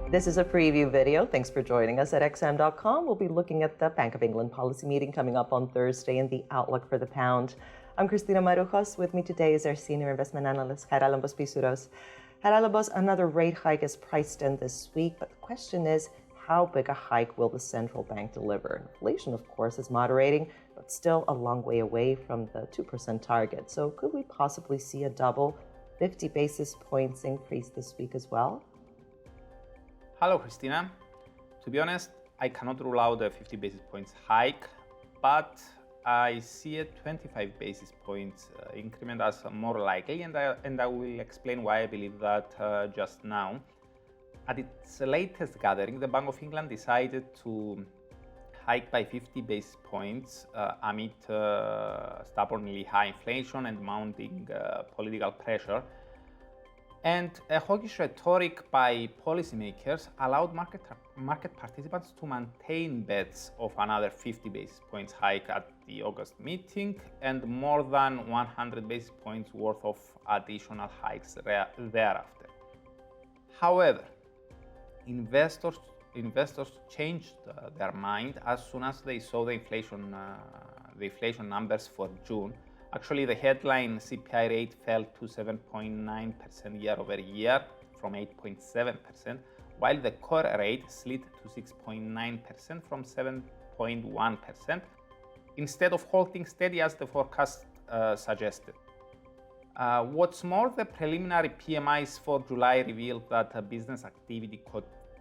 This is a preview video. Thanks for joining us at XM.com. We'll be looking at the Bank of England policy meeting coming up on Thursday and the outlook for the pound. I'm Christina Marujos. With me today is our senior investment analyst, Haralambos Pissouros. Haralambos, another rate hike is priced in this week, but the question is, how big a hike will the central bank deliver? Inflation, of course, is moderating, but still a long way away from the 2% target. So could we possibly see a double 50 basis points increase this week as well? Hello, Christina. To be honest, I cannot rule out a 50 basis points hike, but I see a 25 basis points increment as more likely, and I will explain why I believe that just now. At its latest gathering, the Bank of England decided to hike by 50 basis points amid stubbornly high inflation and mounting political pressure. And a hawkish rhetoric by policymakers allowed market participants to maintain bets of another 50 basis points hike at the August meeting and more than 100 basis points worth of additional hikes thereafter. However, investors changed their mind as soon as they saw the inflation numbers for June. Actually, the headline CPI rate fell to 7.9% year over year from 8.7%, while the core rate slid to 6.9% from 7.1%, instead of holding steady as the forecast suggested. What's more, the preliminary PMIs for July revealed that business activity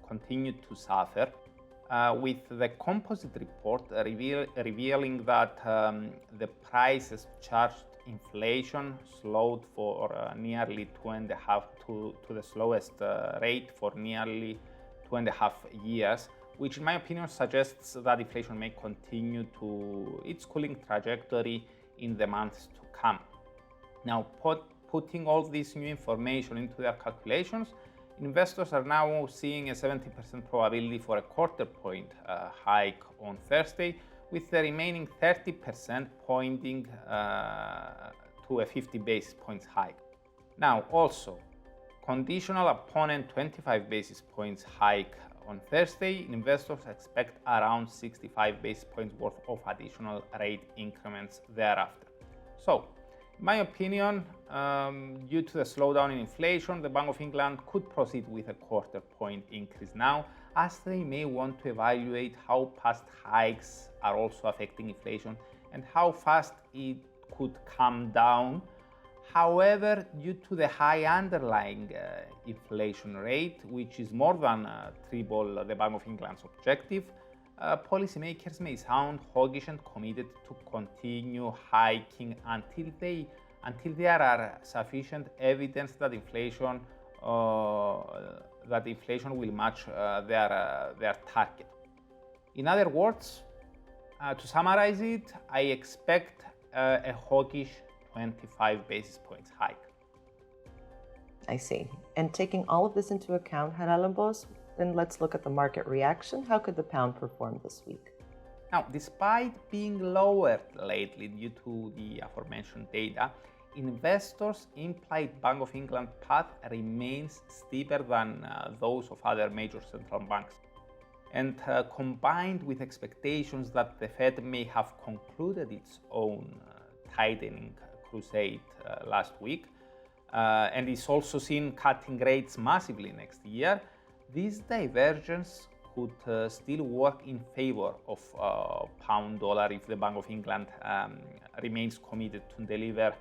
continued to suffer, with the composite report revealing that the prices charged inflation slowed for nearly 2.5 to the slowest rate for nearly 2.5 years, which in my opinion suggests that inflation may continue to its cooling trajectory in the months to come. Now, putting all this new information into their calculations, investors are now seeing a 70% probability for a quarter point hike on Thursday, with the remaining 30% pointing to a 50 basis points hike. Now, also, conditional upon a 25 basis points hike on Thursday, investors expect around 65 basis points worth of additional rate increments thereafter. So, in my opinion, due to the slowdown in inflation, the Bank of England could proceed with a quarter point increase now, as they may want to evaluate how past hikes are also affecting inflation and how fast it could come down. However, due to the high underlying inflation rate, which is more than triple the Bank of England's objective, policymakers may sound hawkish and committed to continue hiking until there are sufficient evidence that inflation will match their target. In other words, to summarize it, I expect a hawkish 25 basis points hike. I see. And taking all of this into account, Haralambos, then let's look at the market reaction. How could the pound perform this week? Now, despite being lowered lately due to the aforementioned data, investors' implied Bank of England path remains steeper than those of other major central banks. And combined with expectations that the Fed may have concluded its own tightening crusade last week, and is also seen cutting rates massively next year, this divergence could still work in favor of pound dollar if the Bank of England remains committed to deliver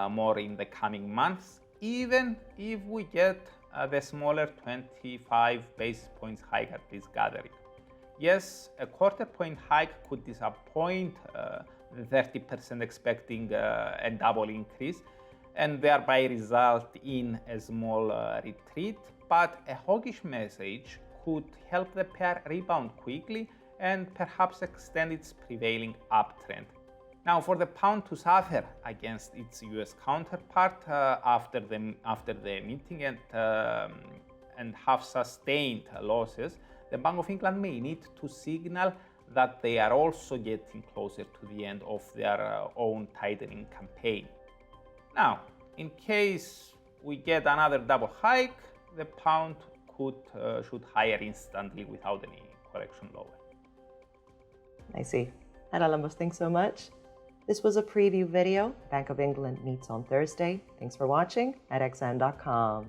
more in the coming months, even if we get the smaller 25 basis points hike at this gathering. Yes, a quarter point hike could disappoint the 30% expecting a double increase and thereby result in a small retreat, but a hawkish message could help the pair rebound quickly and perhaps extend its prevailing uptrend. Now, for the pound to suffer against its US counterpart after the meeting and have sustained losses, the Bank of England may need to signal that they are also getting closer to the end of their own tightening campaign. Now, in case we get another double hike, the pound could shoot higher instantly without any correction lower. I see. Haralambos, thanks so much. This was a preview video. Bank of England meets on Thursday. Thanks for watching at xm.com.